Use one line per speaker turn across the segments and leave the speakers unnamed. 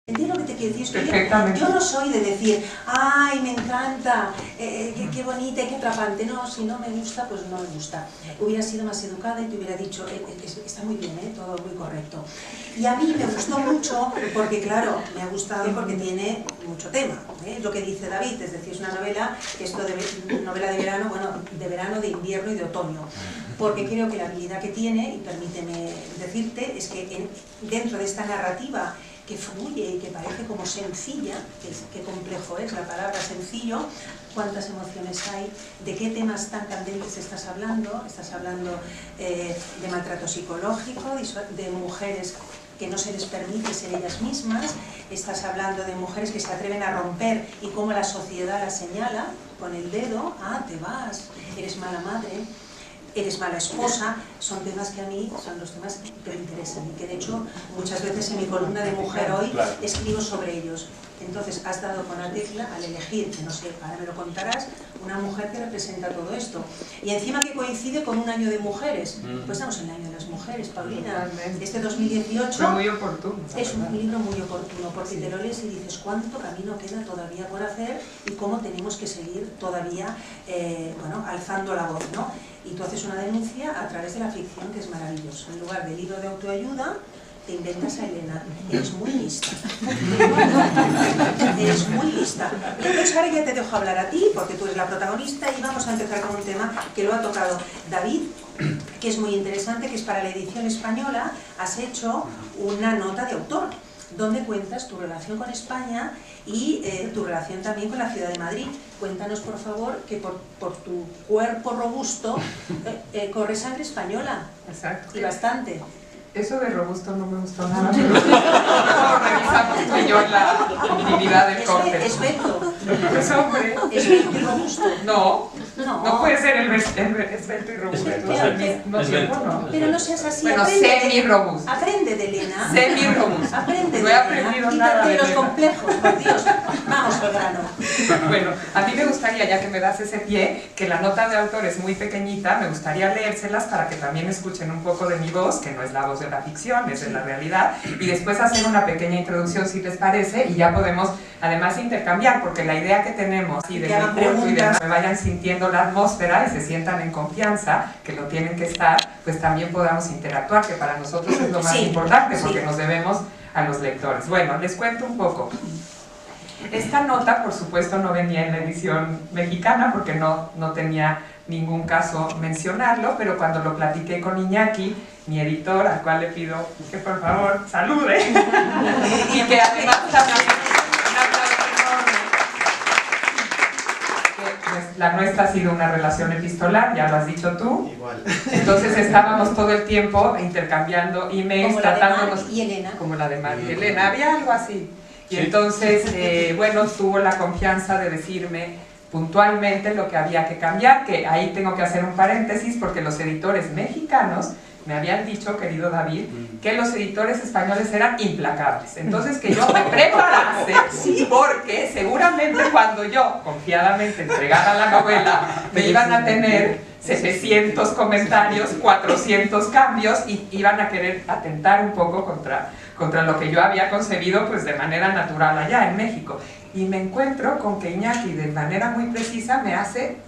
¿Entiendes lo que te quiero decir? Es que yo no soy de decir, ¡ay, me encanta! ¡Qué bonita y qué atrapante! No, si no me gusta, pues no me gusta. Hubiera sido más educada y te hubiera dicho, está muy bien, todo muy correcto. Y a mí me gustó mucho porque, claro, me ha gustado porque tiene mucho tema. Lo que dice David, es decir, es una novela, esto de novela de verano, bueno, de verano, de invierno y de otoño. Porque creo que la habilidad que tiene, y permíteme decirte, es que dentro de esta narrativa que fluye y que parece como sencilla, qué complejo es la palabra sencillo, cuántas emociones hay, de qué temas tan candentes estás hablando de maltrato psicológico, de mujeres que no se les permite ser ellas mismas, estás hablando de mujeres que se atreven a romper y cómo la sociedad las señala con el dedo, te vas, eres mala madre, eres mala esposa. Son temas que a mí son los temas que me interesan y que de hecho muchas veces en mi columna de Mujer Hoy escribo sobre ellos. Entonces has dado con la tecla al elegir, que no sé, ahora me lo contarás, una mujer que representa todo esto. Y encima que coincide con un año de mujeres. Pues estamos en el año de las mujeres, Paulina. Este 2018
fue muy oportuno.
Es un libro muy oportuno porque te lo lees y dices cuánto camino queda todavía por hacer y cómo tenemos que seguir todavía bueno, alzando la voz, ¿no? Y tú haces una denuncia a través de la ficción, que es maravilloso. En lugar de libro de autoayuda, te inventas a Elena. Eres muy lista. Eres muy lista. Y entonces ahora ya te dejo hablar a ti, porque tú eres la protagonista, y vamos a empezar con un tema que lo ha tocado David, que es muy interesante, que es para la edición española. Has hecho una nota de autor, donde cuentas tu relación con España y tu relación también con la ciudad de Madrid. Cuéntanos, por favor, que por tu cuerpo robusto corre sangre española.
Exacto.
Y bastante.
Eso de robusto no me gustó nada, pero revisamos tú y yo en la intimidad del cóctel.
Esbelto.
Pues hombre.
Esbelto y robusto.
No puede ser el esbelto y robusto. No tiempo, no.
Pero no seas así.
Bueno, semi-robusto.
Aprende de Elena.
Semi-robusto.
Aprende
no he aprendido nada
de los complejos, por Dios. Vamos al grano.
Bueno, a mí me gustaría, ya que me das ese pie, que la nota de autor es muy pequeñita, me gustaría leérselas para que también escuchen un poco de mi voz, que no es la voz de la ficción, es de la realidad, y después hacer una pequeña introducción si les parece, y ya podemos además intercambiar, porque la idea que tenemos y de mi curso y de que me vayan sintiendo la atmósfera y se sientan en confianza, que lo tienen que estar, pues también podamos interactuar, que para nosotros es lo más importante, porque nos debemos a los lectores. Bueno, les cuento un poco. Esta nota, por supuesto, no venía en la edición mexicana, porque no tenía ningún caso mencionarlo, pero cuando lo platiqué con Iñaki, mi editor, al cual le pido que por favor salude, y que además también un aplauso enorme, que la nuestra ha sido una relación epistolar, ya lo has dicho tú.
Igual.
Entonces estábamos todo el tiempo intercambiando emails,
como
tratándonos...
La de Mar y Elena.
Como la de Mar y Elena, había algo así. Y entonces, bueno, tuvo la confianza de decirme puntualmente lo que había que cambiar, que ahí tengo que hacer un paréntesis porque los editores mexicanos me habían dicho, querido David, que los editores españoles eran implacables. Entonces que yo me preparase, porque seguramente cuando yo confiadamente entregara la novela me iban a tener 700 comentarios, 400 cambios y iban a querer atentar un poco contra lo que yo había concebido pues de manera natural allá en México. Y me encuentro con que Iñaki de manera muy precisa me hace,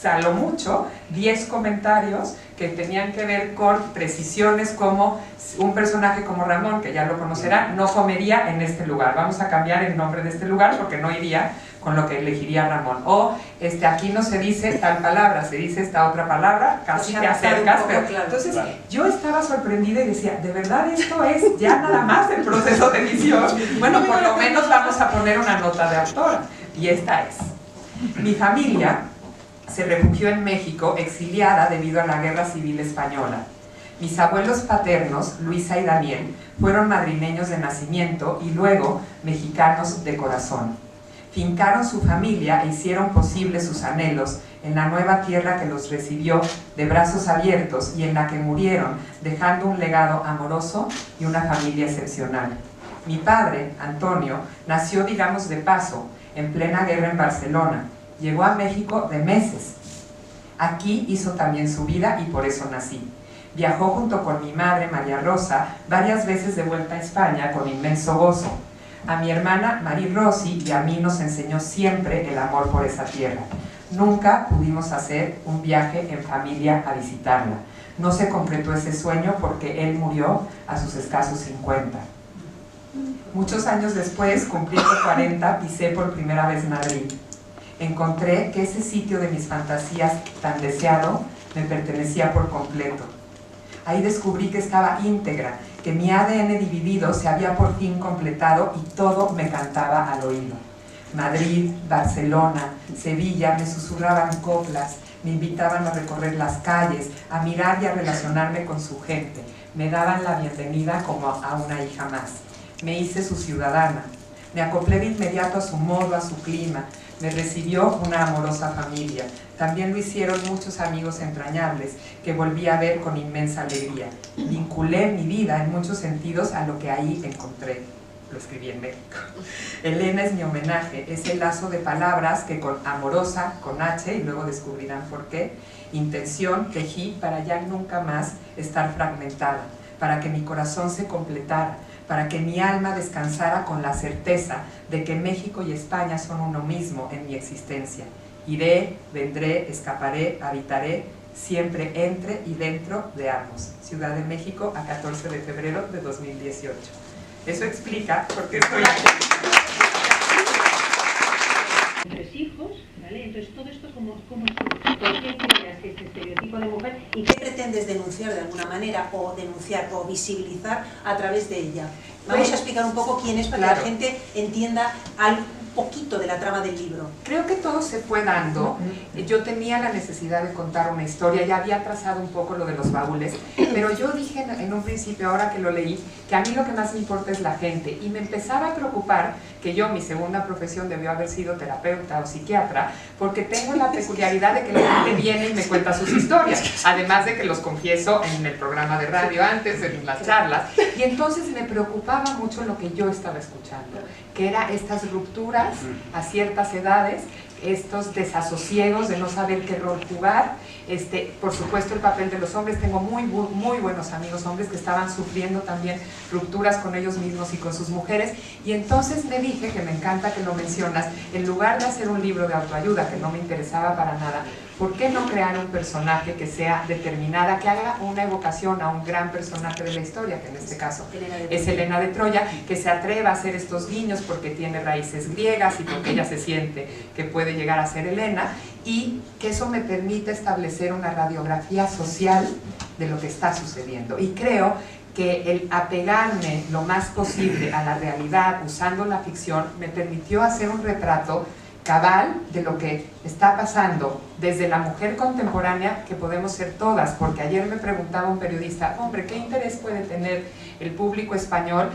a lo mucho, 10 comentarios que tenían que ver con precisiones como un personaje como Ramón, que ya lo conocerá, no comería en este lugar. Vamos a cambiar el nombre de este lugar porque no iría con lo que elegiría Ramón. O aquí no se dice tal palabra, se dice esta otra palabra, casi te acercas. Pero, claro, entonces yo estaba sorprendida y decía, ¿de verdad esto es ya nada más el proceso de edición? Bueno, por lo menos vamos a poner una nota de autora. Y esta es: mi familia se refugió en México exiliada debido a la Guerra Civil Española. Mis abuelos paternos, Luisa y Daniel, fueron madrileños de nacimiento y luego mexicanos de corazón. Fincaron su familia e hicieron posible sus anhelos en la nueva tierra que los recibió de brazos abiertos y en la que murieron, dejando un legado amoroso y una familia excepcional. Mi padre, Antonio, nació, digamos, de paso, en plena guerra en Barcelona. Llegó a México de meses. Aquí hizo también su vida y por eso nací. Viajó junto con mi madre, María Rosa, varias veces de vuelta a España con inmenso gozo. A mi hermana Marie Rossi y a mí nos enseñó siempre el amor por esa tierra. Nunca pudimos hacer un viaje en familia a visitarla. No se concretó ese sueño porque él murió a sus escasos 50. Muchos años después, cumpliendo 40, pisé por primera vez Madrid. Encontré que ese sitio de mis fantasías tan deseado me pertenecía por completo. Ahí descubrí que estaba íntegra, que mi ADN dividido se había por fin completado y todo me cantaba al oído. Madrid, Barcelona, Sevilla me susurraban coplas, me invitaban a recorrer las calles, a mirar y a relacionarme con su gente. Me daban la bienvenida como a una hija más. Me hice su ciudadana. Me acoplé de inmediato a su modo, a su clima. Me recibió una amorosa familia. También lo hicieron muchos amigos entrañables que volví a ver con inmensa alegría. Vinculé mi vida en muchos sentidos a lo que ahí encontré. Lo escribí en México. Elena es mi homenaje, es el lazo de palabras que con amorosa, con H, y luego descubrirán por qué, intención tejí para ya nunca más estar fragmentada, para que mi corazón se completara, para que mi alma descansara con la certeza de que México y España son uno mismo en mi existencia. Iré, vendré, escaparé, habitaré, siempre entre y dentro de ambos. Ciudad de México, a 14 de febrero de 2018. Eso explica por qué estoy aquí.
3 hijos, ¿vale? Entonces todo esto, ¿cómo ¿por qué creas este estereotipo de mujer?
¿Y qué pretendes denunciar de alguna manera, o denunciar o visibilizar a través de ella? Vamos a explicar un poco quién es para que la gente entienda un poquito de la trama del libro.
Creo que todo se fue dando. Yo tenía la necesidad de contar una historia, ya había trazado un poco lo de los baúles, pero yo dije en un principio, ahora que lo leí, que a mí lo que más me importa es la gente, y me empezaba a preocupar que yo, mi segunda profesión debió haber sido terapeuta o psiquiatra, porque tengo la peculiaridad de que la gente viene y me cuenta sus historias, además de que los confieso en el programa de radio antes, en las charlas, y entonces me preocupaba mucho lo que yo estaba escuchando, que era estas rupturas a ciertas edades, estos desasosiegos de no saber qué rol jugar, por supuesto el papel de los hombres. Tengo muy buenos amigos hombres que estaban sufriendo también rupturas con ellos mismos y con sus mujeres, y entonces me dije, que me encanta que lo mencionas, en lugar de hacer un libro de autoayuda que no me interesaba para nada, ¿por qué no crear un personaje que sea determinada, que haga una evocación a un gran personaje de la historia, que en este caso es Helena de Troya, que se atreva a hacer estos guiños porque tiene raíces griegas y porque ella se siente que puede llegar a ser Helena, y que eso me permite establecer una radiografía social de lo que está sucediendo. Y creo que el apegarme lo más posible a la realidad usando la ficción me permitió hacer un retrato cabal de lo que está pasando desde la mujer contemporánea, que podemos ser todas, porque ayer me preguntaba un periodista, hombre, ¿qué interés puede tener el público español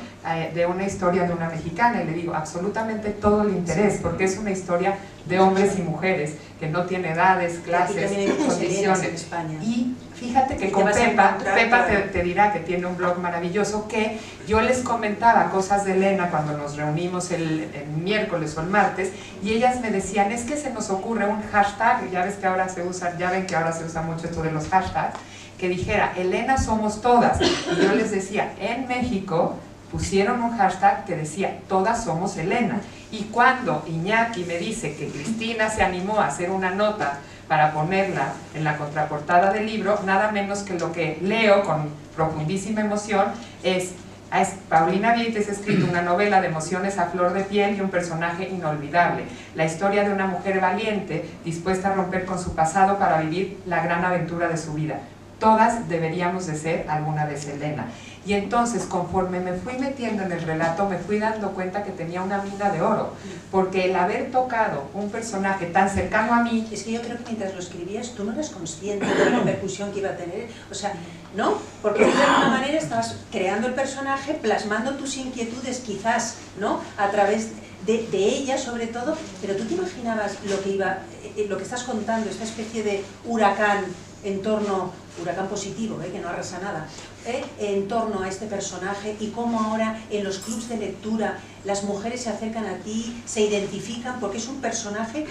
de una historia de una mexicana? Y le digo, absolutamente todo el interés, porque es una historia de hombres y mujeres, que no tiene edades, clases, condiciones. Y fíjate que con Pepa te dirá que tiene un blog maravilloso, que yo les comentaba cosas de Elena cuando nos reunimos el miércoles o el martes, y ellas me decían, es que se nos ocurre un hashtag, ya ven que ahora se usa mucho esto de los hashtags, que dijera, Elena somos todas. Y yo les decía, en México pusieron un hashtag que decía, todas somos Elena. Y cuando Iñaki me dice que Cristina se animó a hacer una nota para ponerla en la contraportada del libro, nada menos que lo que leo con profundísima emoción es, Paulina Vieites ha escrito una novela de emociones a flor de piel y un personaje inolvidable, la historia de una mujer valiente dispuesta a romper con su pasado para vivir la gran aventura de su vida. Todas deberíamos de ser alguna vez Elena. Y entonces, conforme me fui metiendo en el relato, me fui dando cuenta que tenía una mina de oro, porque el haber tocado un personaje tan cercano a mí...
Es que yo creo que mientras lo escribías tú no eras consciente de la repercusión que iba a tener, o sea, ¿no? Porque de alguna manera estabas creando el personaje, plasmando tus inquietudes quizás, ¿no? A través de ella sobre todo, pero tú te imaginabas lo que estás contando, esta especie de huracán en torno huracán positivo, que no arrasa nada, en torno a este personaje y cómo ahora en los clubs de lectura las mujeres se acercan a ti, se identifican, porque es un personaje,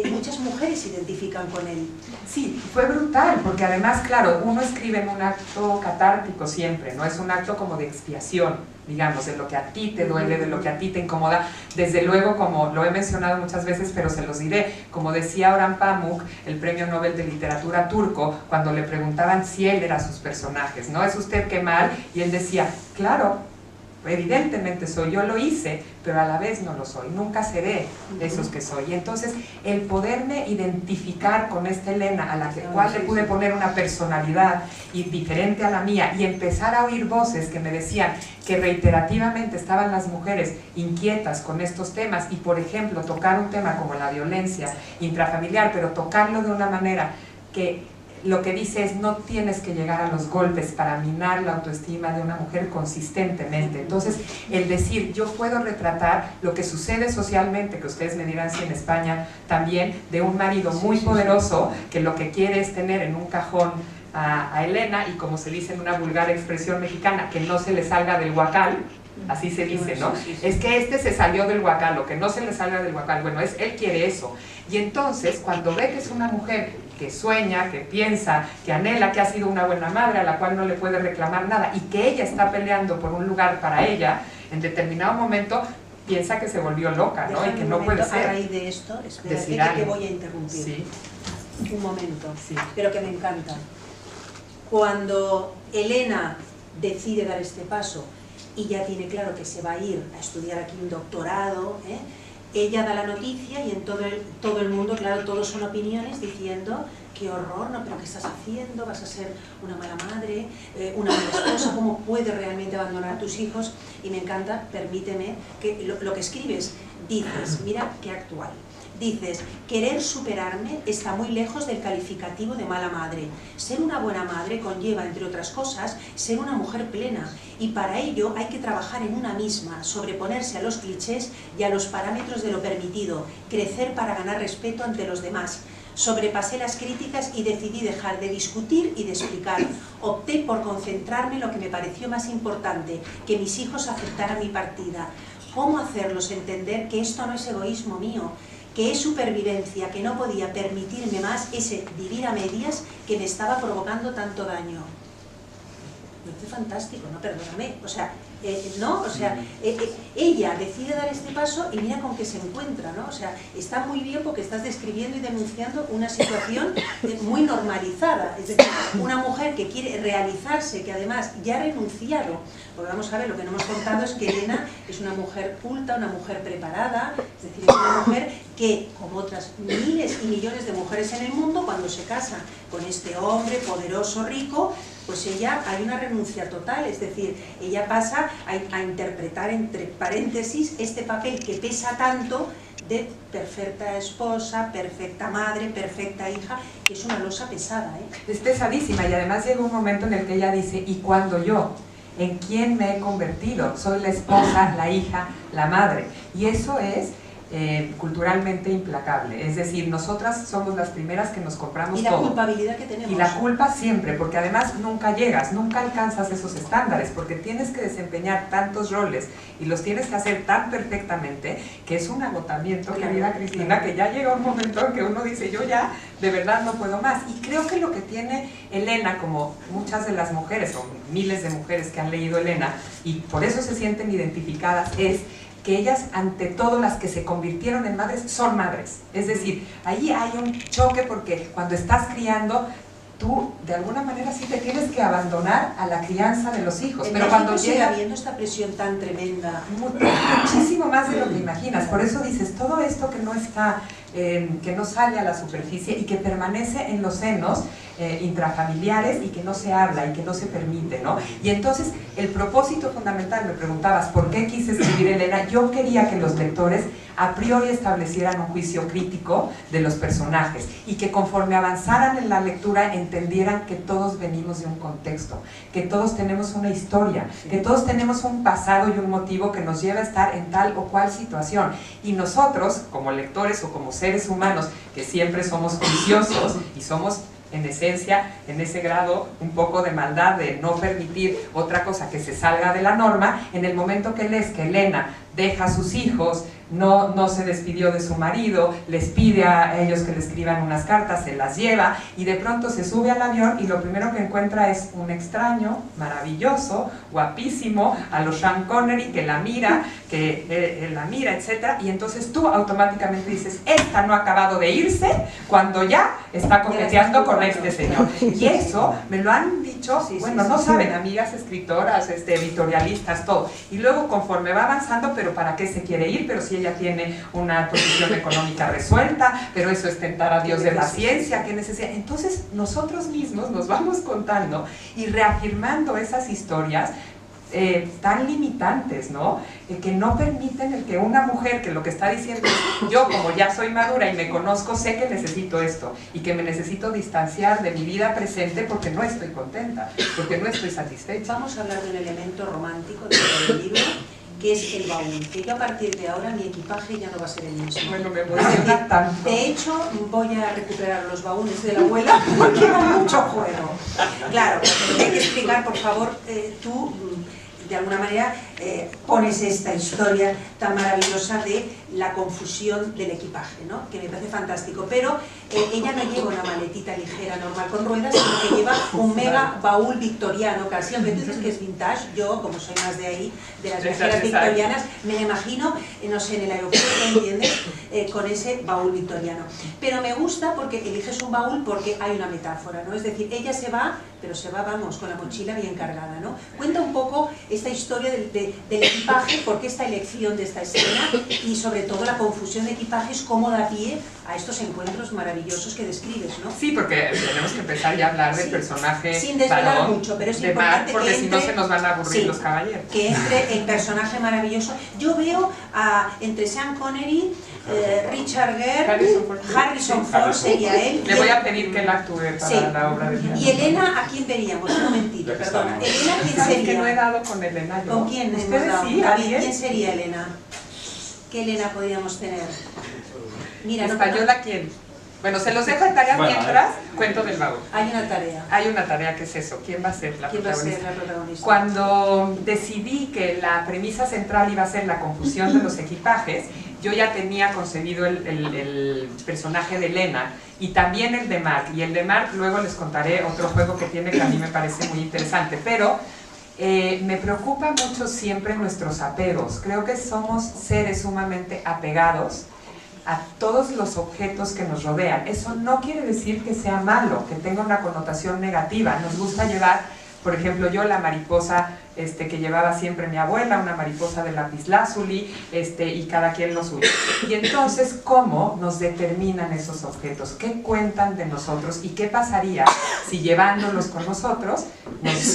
muchas mujeres se identifican con él.
Sí, fue brutal, porque además, claro, uno escribe en un acto catártico siempre, ¿no? Es un acto como de expiación, digamos, de lo que a ti te duele, de lo que a ti te incomoda. Desde luego, como lo he mencionado muchas veces, pero se los diré, como decía Orhan Pamuk, el premio Nobel de Literatura turco, cuando le preguntaban si él era sus personajes, ¿no? ¿Es usted Kemal? Y él decía, claro, evidentemente soy, yo lo hice, pero a la vez no lo soy, nunca seré de esos que soy. Y entonces el poderme identificar con esta Elena, a la cual le pude poner una personalidad y diferente a la mía, y empezar a oír voces que me decían que reiterativamente estaban las mujeres inquietas con estos temas, y por ejemplo tocar un tema como la violencia intrafamiliar, pero tocarlo de una manera que lo que dice es no tienes que llegar a los golpes para minar la autoestima de una mujer consistentemente. Entonces, el decir, yo puedo retratar lo que sucede socialmente, que ustedes me dirán si en España también, de un marido muy poderoso que lo que quiere es tener en un cajón a Elena, y como se dice en una vulgar expresión mexicana, que no se le salga del huacal. Así se dice, ¿no? Es que este se salió del huacal, o que no se le salga del huacal. Bueno, él quiere eso. Y entonces, cuando ve que es una mujer que sueña, que piensa, que anhela, que ha sido una buena madre, a la cual no le puede reclamar nada, y que ella está peleando por un lugar para ella, en determinado momento piensa que se volvió loca, ¿no?
Déjame
y que no puede ser.
A raíz de esto, espérate que te voy a interrumpir.
Sí.
Un momento,
Sí.
pero que me encanta. Cuando Elena decide dar este paso y ya tiene claro que se va a ir a estudiar aquí un doctorado, ella da la noticia y en todo el mundo, claro, todos son opiniones diciendo qué horror, ¿no? Pero ¿qué estás haciendo? ¿Vas a ser una mala madre, una mala esposa? ¿Cómo puedes realmente abandonar a tus hijos? Y me encanta, permíteme, que lo que escribes, dices, mira qué actual. Dices, querer superarme está muy lejos del calificativo de mala madre. Ser una buena madre conlleva, entre otras cosas, ser una mujer plena. Y para ello hay que trabajar en una misma, sobreponerse a los clichés y a los parámetros de lo permitido, crecer para ganar respeto ante los demás. Sobrepasé las críticas y decidí dejar de discutir y de explicar. Opté por concentrarme en lo que me pareció más importante, que mis hijos aceptaran mi partida. ¿Cómo hacerlos entender que esto no es egoísmo mío? Que es supervivencia, que no podía permitirme más ese vivir a medias que me estaba provocando tanto daño. Me parece fantástico, ¿no? Perdóname, o sea, ¿no? O sea, ella decide dar este paso y mira con qué se encuentra, ¿no? O sea, está muy bien porque estás describiendo y denunciando una situación muy normalizada, es decir, una mujer que quiere realizarse, que además ya ha renunciado, porque vamos a ver, lo que no hemos contado es que Elena es una mujer culta, una mujer preparada, es decir, es una mujer que, como otras miles y millones de mujeres en el mundo, cuando se casa con este hombre poderoso, rico, pues ella hay una renuncia total, es decir, ella pasa a interpretar entre paréntesis este papel que pesa tanto de perfecta esposa, perfecta madre, perfecta hija, que es una losa pesada,
Es pesadísima, y además llega un momento en el que ella dice, ¿y cuando yo? ¿En quién me he convertido? Soy la esposa, la hija, la madre. Y eso es culturalmente implacable, es decir, nosotras somos las primeras que nos compramos todo.
Y la culpabilidad que tenemos.
Y la culpa siempre, porque además nunca llegas, nunca alcanzas esos estándares, porque tienes que desempeñar tantos roles y los tienes que hacer tan perfectamente que es un agotamiento, querida Cristina, que ya llega un momento en que uno dice, yo ya de verdad no puedo más. Y creo que lo que tiene Elena, como muchas de las mujeres, o miles de mujeres que han leído Elena, y por eso se sienten identificadas, es que ellas, ante todo, las que se convirtieron en madres, son madres. Es decir, ahí hay un choque porque cuando estás criando, tú de alguna manera sí te tienes que abandonar a la crianza de los hijos. Pero cuando llega
habiendo esta presión tan tremenda,
muchísimo más de lo que imaginas. Por eso dices, todo esto que no está, que no sale a la superficie y que permanece en los senos intrafamiliares y que no se habla y que no se permite, ¿no? Y entonces el propósito fundamental, me preguntabas, ¿por qué quise escribir Elena? Yo quería que los lectores a priori establecieran un juicio crítico de los personajes y que conforme avanzaran en la lectura entendieran que todos venimos de un contexto, que todos tenemos una historia, que todos tenemos un pasado y un motivo que nos lleva a estar en tal o cual situación. Y nosotros, como lectores o como seres humanos, que siempre somos juiciosos y somos en esencia, en ese grado un poco de maldad de no permitir otra cosa que se salga de la norma, en el momento que lees que Elena deja a sus hijos, no se despidió de su marido, les pide a ellos que le escriban unas cartas, se las lleva y de pronto se sube al avión y lo primero que encuentra es un extraño maravilloso, guapísimo, a lo Sean Connery, que la mira, etc. Y entonces tú automáticamente dices, esta no ha acabado de irse cuando ya está coqueteando con este señor. Y eso me lo han dicho, bueno, no saben, amigas escritoras, editorialistas, todo. Y luego conforme va avanzando, pero ¿para qué se quiere ir? Pero si ella tiene una posición económica resuelta, pero eso es tentar a Dios de la ciencia, ¿qué necesidad? Entonces nosotros mismos nos vamos contando y reafirmando esas historias tan limitantes, ¿no? Que no permiten el que una mujer que lo que está diciendo es, yo como ya soy madura y me conozco, sé que necesito esto y que me necesito distanciar de mi vida presente porque no estoy contenta, porque no estoy satisfecha.
Vamos a hablar de un elemento romántico del libro, que es el baúl, que yo a partir de ahora mi equipaje ya no va a ser el mismo.
Bueno, me emociona tanto.
De hecho, voy a recuperar los baúles de la abuela porque da mucho juego. Claro, pero hay que explicar, por favor, tú de alguna manera pones esta historia tan maravillosa de la confusión del equipaje, ¿no? Que me parece fantástico, pero ella no lleva una maletita ligera normal con ruedas, sino que lleva un mega baúl victoriano casi, aunque tú dices que es vintage. Yo, como soy más de ahí, de las viajeras victorianas, me imagino, no sé, en el aeropuerto, ¿entiendes? Con ese baúl victoriano. Pero me gusta porque eliges un baúl porque hay una metáfora, ¿no? Es decir, ella se va, pero se va, vamos, con la mochila bien cargada, ¿no? Cuenta un poco esta historia del equipaje, por qué esta elección de esta escena y sobre todo la confusión de equipajes, cómo da pie a estos encuentros maravillosos que describes, ¿no?
Sí, porque tenemos que empezar ya a hablar del personaje
sin desvelar mucho, pero es importante
porque
que
si
entre,
no se nos van a aburrir los caballeros.
Que entre el personaje maravilloso. Yo veo entre Sean Connery, Richard Gere, Harrison Ford sería él.
Le voy a pedir que él actúe para la obra de teatro.
Y Elena, ¿a quién veríamos? Un momentito, perdona. Elena, ¿quién sería?
Que no he dado con Elena yo.
¿Con quién hemos dado?
Sí,
David, ¿quién sería Elena? ¿Qué Elena podríamos tener? Mira,
¿Española quién? Bueno, se los dejo en tarea mientras cuento del baúl.
Hay una tarea.
Hay una tarea que es eso. ¿Quién va a ser la protagonista?
¿Quién va a ser la protagonista?
Cuando decidí que la premisa central iba a ser la confusión de los equipajes, yo ya tenía concebido el personaje de Elena y también el de Mark. Y el de Mark luego les contaré otro juego que tiene que a mí me parece muy interesante. Pero me preocupa mucho siempre nuestros apegos. Creo que somos seres sumamente apegados a todos los objetos que nos rodean. Eso no quiere decir que sea malo, que tenga una connotación negativa. Nos gusta llevar, por ejemplo, yo la mariposa que llevaba siempre mi abuela, una mariposa de lapislázuli, y cada quien lo suyo. Y entonces, ¿cómo nos determinan esos objetos? ¿Qué cuentan de nosotros? ¿Y qué pasaría si llevándolos con nosotros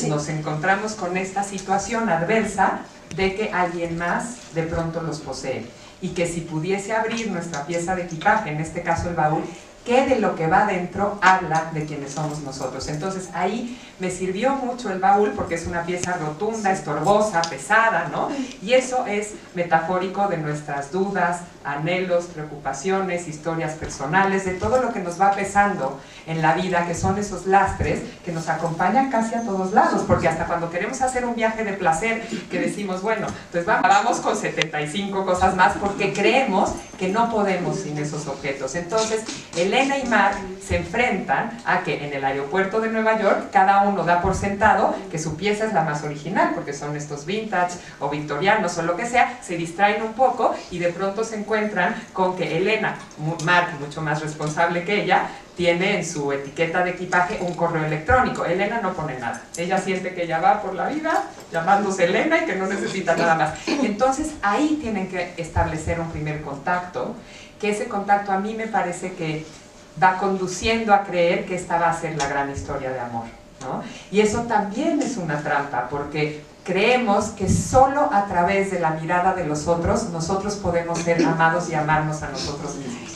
nos encontramos con esta situación adversa de que alguien más de pronto los posee? Y que si pudiese abrir nuestra pieza de equipaje, en este caso el baúl, ¿qué de lo que va dentro habla de quienes somos nosotros? Entonces ahí me sirvió mucho el baúl porque es una pieza rotunda, estorbosa, pesada, ¿no? Y eso es metafórico de nuestras dudas, anhelos, preocupaciones, historias personales, de todo lo que nos va pesando en la vida, que son esos lastres que nos acompañan casi a todos lados, porque hasta cuando queremos hacer un viaje de placer, que decimos, bueno, pues vamos con 75 cosas más, porque creemos que no podemos sin esos objetos. Entonces, Elena y Mark se enfrentan a que en el aeropuerto de Nueva York cada uno da por sentado que su pieza es la más original, porque son estos vintage o victorianos o lo que sea, se distraen un poco y de pronto se encuentran con que Elena, Mark mucho más responsable que ella, tiene en su etiqueta de equipaje un correo electrónico. Elena no pone nada. Ella siente que ella va por la vida llamándose Elena y que no necesita nada más. Entonces ahí tienen que establecer un primer contacto, que ese contacto a mí me parece que va conduciendo a creer que esta va a ser la gran historia de amor, ¿no? Y eso también es una trampa, porque creemos que solo a través de la mirada de los otros nosotros podemos ser amados y amarnos a nosotros mismos.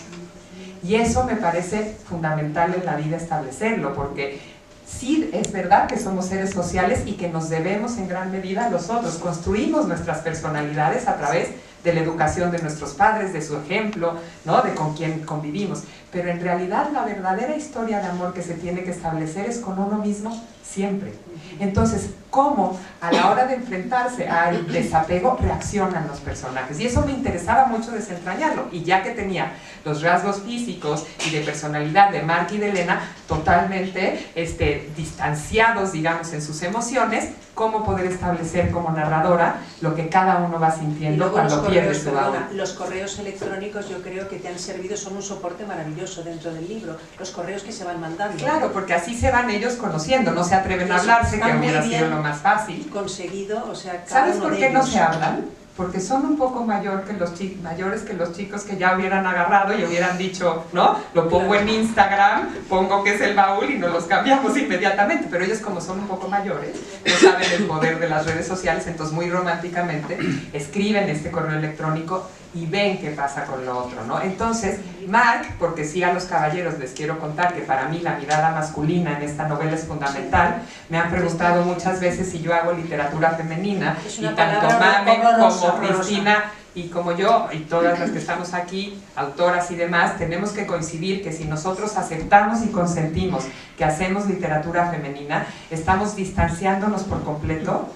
Y eso me parece fundamental en la vida establecerlo, porque sí es verdad que somos seres sociales y que nos debemos en gran medida a los otros. Construimos nuestras personalidades a través de la educación de nuestros padres, de su ejemplo, ¿no? De con quién convivimos. Pero en realidad la verdadera historia de amor que se tiene que establecer es con uno mismo siempre. Entonces, ¿cómo a la hora de enfrentarse al desapego reaccionan los personajes? Y eso me interesaba mucho desentrañarlo. Y ya que tenía los rasgos físicos y de personalidad de Mark y de Elena totalmente distanciados, digamos, en sus emociones, ¿cómo poder establecer como narradora lo que cada uno va sintiendo cuando pierde su alma?
Los correos electrónicos yo creo que te han servido, son un soporte maravilloso dentro del libro, los correos que se van mandando.
Claro, porque así se van ellos conociendo, no se atreven a hablarse, que hubiera sido lo más fácil.
Conseguido, o sea,
¿Sabes por qué no se hablan? Porque son un poco mayores que los chicos que ya hubieran agarrado y hubieran dicho, ¿no? Lo pongo en Instagram, pongo que es el baúl y nos los cambiamos inmediatamente. Pero ellos, como son un poco mayores, no saben el poder de las redes sociales, entonces muy románticamente escriben este correo electrónico y ven qué pasa con lo otro, ¿no? Entonces, Mark, porque sí a los caballeros les quiero contar que para mí la mirada masculina en esta novela es fundamental, me han preguntado muchas veces si yo hago literatura femenina, y tanto Mame como Cristina y como yo y todas las que estamos aquí, autoras y demás, tenemos que coincidir que si nosotros aceptamos y consentimos que hacemos literatura femenina, estamos distanciándonos por completo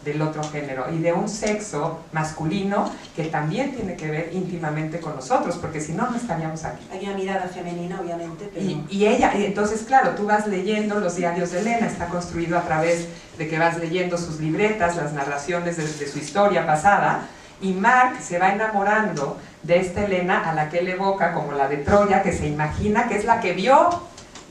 del otro género y de un sexo masculino que también tiene que ver íntimamente con nosotros, porque si no, no estaríamos aquí.
Hay una mirada femenina, obviamente, pero...
Y ella, entonces claro, tú vas leyendo los diarios de Elena, está construido a través de que vas leyendo sus libretas, las narraciones de su historia pasada, y Mark se va enamorando de esta Elena a la que él evoca como la de Troya, que se imagina que es la que vio,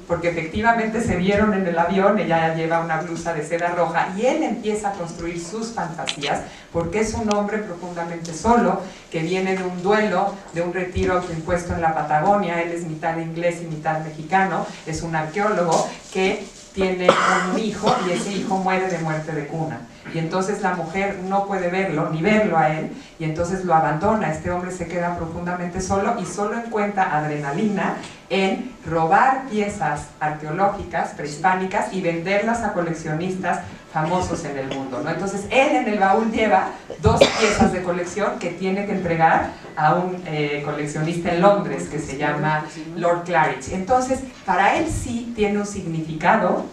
porque efectivamente se vieron en el avión, ella lleva una blusa de seda roja y él empieza a construir sus fantasías porque es un hombre profundamente solo que viene de un duelo, de un retiro autoimpuesto en la Patagonia, él es mitad inglés y mitad mexicano, es un arqueólogo que tiene un hijo y ese hijo muere de muerte de cuna. Y entonces la mujer no puede verlo, ni verlo a él, y entonces lo abandona. Este hombre se queda profundamente solo y solo encuentra adrenalina en robar piezas arqueológicas prehispánicas y venderlas a coleccionistas famosos en el mundo, ¿no? Entonces él en el baúl lleva 2 piezas de colección que tiene que entregar a un coleccionista en Londres que se llama Lord Claridge. Entonces para él sí tiene un significado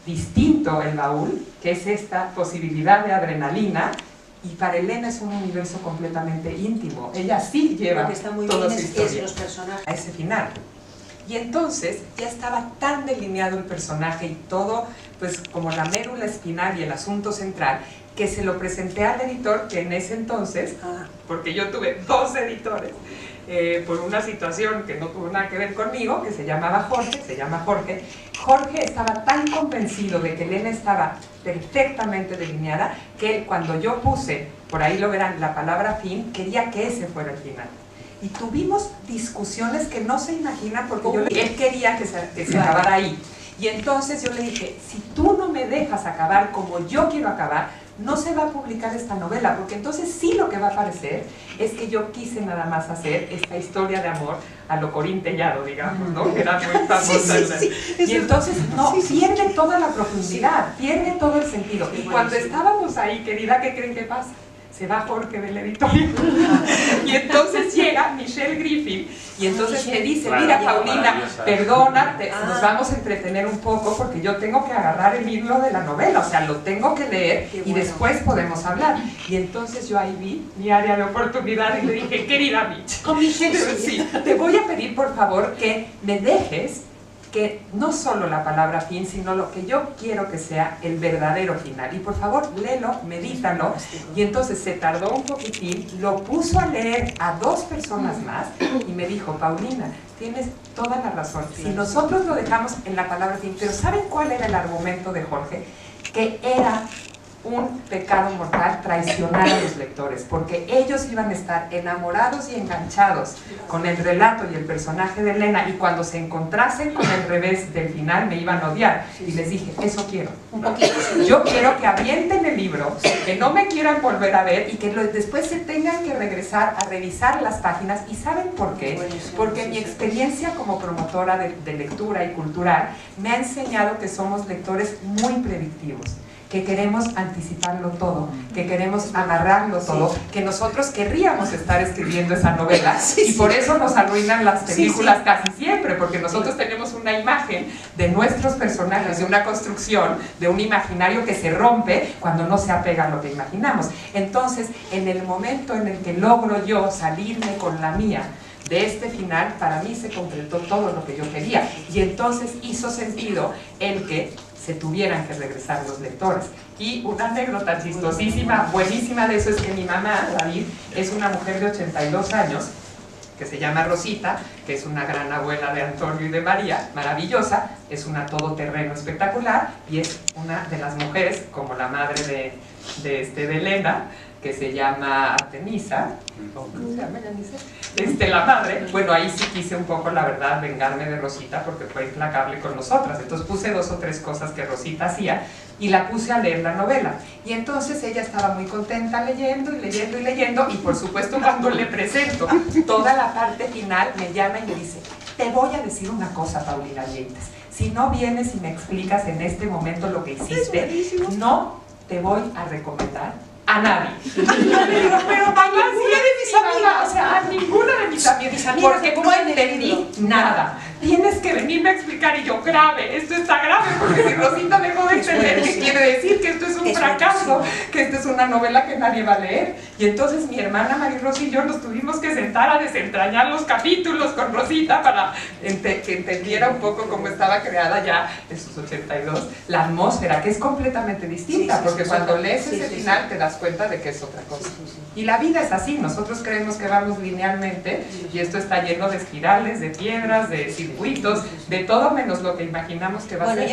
distinto el baúl, que es esta posibilidad de adrenalina, y para Elena es un universo completamente íntimo. Ella sí lleva
lo que está muy
toda
bien
su historia
los personajes.
a ese final. Y entonces ya estaba tan delineado el personaje y todo, pues como la médula espinal y el asunto central, que se lo presenté al editor, que en ese entonces, porque yo tuve 2 editores, por una situación que no tuvo nada que ver conmigo, que se llama Jorge. Jorge estaba tan convencido de que Elena estaba perfectamente delineada, que él, cuando yo puse, por ahí lo verán, la palabra fin, quería que ese fuera el final. Y tuvimos discusiones que no se imaginan, porque él quería que se acabara ahí. Y entonces yo le dije, si tú no me dejas acabar como yo quiero acabar, no se va a publicar esta novela, porque entonces sí lo que va a parecer es que yo quise nada más hacer esta historia de amor a lo Corín Tellado, digamos, ¿no? Que era muy famosa. Y entonces, no, pierde toda la profundidad, pierde todo el sentido. Y cuando estábamos ahí, querida, ¿qué creen que pasa? Se va Jorge del editorial y entonces llega Michelle Griffin y entonces me dice, mira Paulina, perdona, nos vamos a entretener un poco porque yo tengo que agarrar el hilo de la novela, o sea, lo tengo que leer y después podemos hablar. Y entonces yo ahí vi mi área de oportunidad y le dije, querida Mitch, con Michelle, sí, te voy a pedir por favor que me dejes que no solo la palabra fin, sino lo que yo quiero que sea el verdadero final. Y por favor, léelo, medítalo. Y entonces se tardó un poquitín, lo puso a leer a 2 personas más y me dijo, Paulina, tienes toda la razón. Si nosotros lo dejamos en la palabra fin, pero ¿saben cuál era el argumento de Jorge? Que era un pecado mortal traicionar a los lectores, porque ellos iban a estar enamorados y enganchados con el relato y el personaje de Elena, y cuando se encontrasen con el revés del final me iban a odiar. Y les dije, eso quiero. Yo quiero que avienten el libro, que no me quieran volver a ver y que después se tengan que regresar a revisar las páginas. ¿Y saben por qué? Porque mi experiencia como promotora de lectura y cultural me ha enseñado que somos lectores muy predictivos. que queremos anticiparlo todo, que queremos amarrarlo todo, que nosotros querríamos estar escribiendo esa novela y por eso nos arruinan las películas casi siempre, porque nosotros tenemos una imagen de nuestros personajes, de una construcción, de un imaginario que se rompe cuando no se apega a lo que imaginamos. Entonces, en el momento en el que logro yo salirme con la mía de este final, para mí se completó todo lo que yo quería y entonces hizo sentido el que se tuvieran que regresar los lectores. Y una anécdota chistosísima, buenísima de eso es que mi mamá, David, es una mujer de 82 años que se llama Rosita, que es una gran abuela de Antonio y de María, maravillosa, es una todoterreno espectacular y es una de las mujeres, como la madre de Elena, que se llama Artemisa, ¿cómo se llama? ¿Ya dice? La madre, bueno, ahí sí quise un poco, la verdad, vengarme de Rosita porque fue implacable con nosotras. Entonces puse 2 o 3 cosas que Rosita hacía y la puse a leer la novela. Y entonces ella estaba muy contenta leyendo y leyendo y leyendo y por supuesto cuando le presento toda la parte final me llama y me dice: te voy a decir una cosa, Paulina Yates, si no vienes y me explicas en este momento lo que hiciste, no te voy a recomendar a nadie. Y yo le digo, pero mamá, si eres mis amigas, o sea, a ninguna de mis amigas, porque no entendí nada. Tienes que venirme a explicar. Y yo, grave, esto está grave, porque si Rosita dejó de entender, ¿qué quiere decir? Que esto es un fracaso, que esta es una novela que nadie va a leer. Y entonces mi hermana María Rosa y yo nos tuvimos que sentar a desentrañar los capítulos con Rosita para que entendiera un poco cómo estaba creada ya en sus 82 la atmósfera, que es completamente distinta, porque cuando lees ese final te das cuenta de que es otra cosa. Y la vida es así, nosotros creemos que vamos linealmente y esto está lleno de espirales, de piedras, de circuitos, de todo menos lo que imaginamos que va a ser.